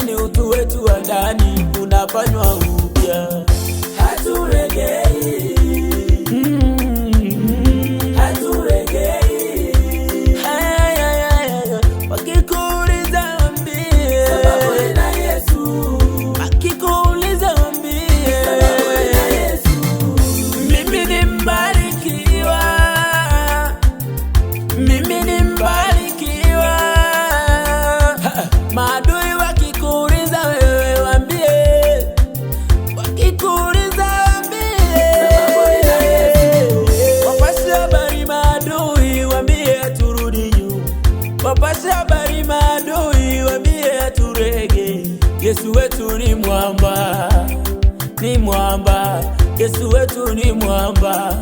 lakini utu wetu wa ndani unafanywa upya. Haturegei, haturegei. Wakikuuliza waambie sababu nina Yesu. Wakikuuliza waambie sababu nina Yesu. mimi ni mbarikiwa, mimi ni mbarikiwa. Maadui wakikuuliza wewe waambie, wakikuuliza waambie sababu nina Yesu. wapashe habari maadui waambie turudi nyuma, wapashe habari maadui waambie turege. Yesu wetu ni mwamba, ni mwamba. Yesu wetu ni mwamba,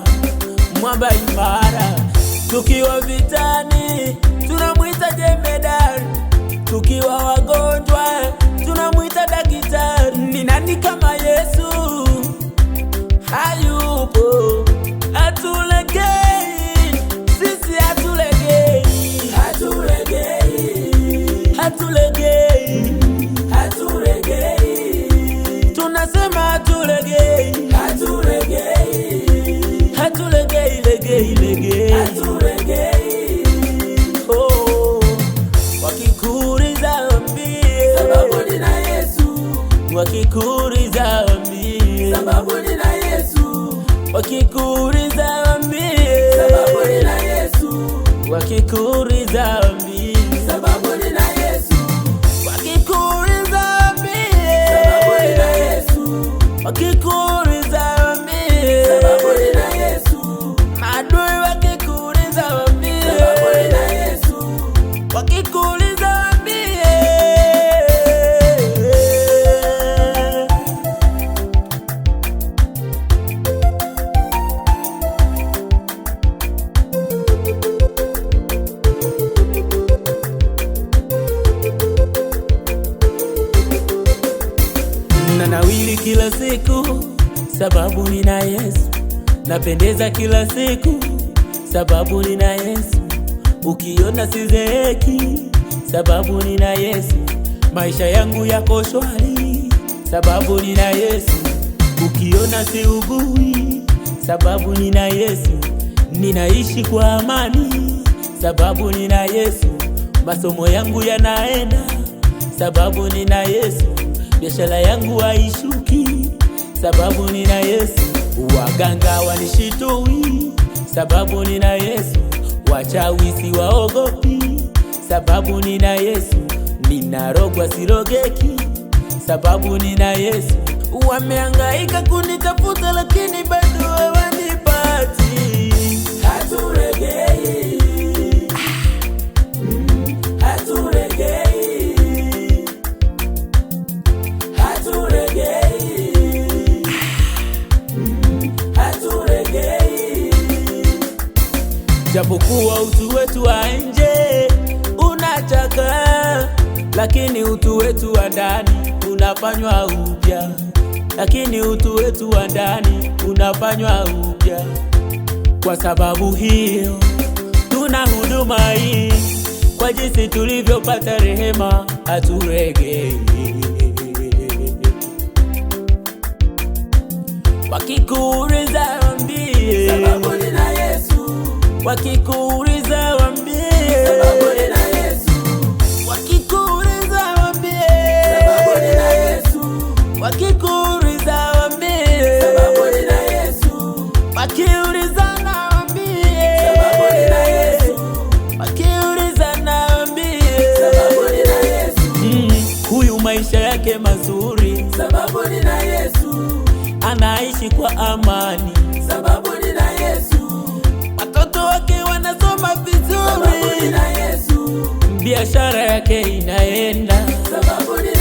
mwamba imara. Tukiwa vitani tunamwita jemedari, tukiwa wagonjwa tunamwita daktari. Ni nani kama Yesu? Hayupo. Hatulegei, sisi hatulegei, Haturegei, hatulegei, haturegei, tunasema hatulegei, haturegei, hatulegei, legei, legei. haturegei. Oh, wakikuuliza waambie Sababu nina Yesu. wakikuuliza waambie Sababu nina Yesu. wakikuuliza waambie Sababu nina Yesu. wakikuuliza waambie Sababu nina Yesu. wakikuuliza waambie Sababu nina Yesu. wakikuuliza waambie Sababu nina Yesu. adui wakikuuliza waambie Sababu nina Yesu. wakikuuliza waambie nanawili kila siku sababu nina Yesu, napendeza kila siku sababu nina Yesu, ukiona sizeeki sababu nina Yesu, maisha yangu yako shwari sababu nina Yesu, ukiona siugui sababu nina Yesu, ninaishi kwa amani sababu nina Yesu, masomo yangu yanaenda sababu nina Yesu, biashara yangu haishuki sababu nina Yesu, waganga wanishitui sababu nina Yesu, wachawi siwaogopi sababu nina Yesu, ninarogwa sirogeki sababu nina Yesu, wamehangaika kunitafuta lakini bado hawanipati. Haturegei, haturegei, haturegei, haturegei. Japokuwa utu wetu wa nje unachaka, lakini utu wetu wa ndani unafanywa upya, lakini utu wetu wa ndani unafanywa upya. Kwa sababu hiyo tuna huduma hii, kwa jinsi tulivyopata rehema haturegei. Wakikuuliza waambie Sababu nina Yesu. wakikuuliza waambie Sababu nina Yesu. wakikuuliza waambie Sababu nina Yesu. wakikuuliza waambie Sababu nina Yesu. wakiulizana waambie Sababu nina Yesu. wakiulizana waambie Sababu nina Yesu. huyu maisha yake mazuri Sababu nina Yesu. anaishi kwa amani Sababu nina Yesu. watoto wake wanasoma Sababu vizuri nina Yesu. biashara yake inaenda Sababu nina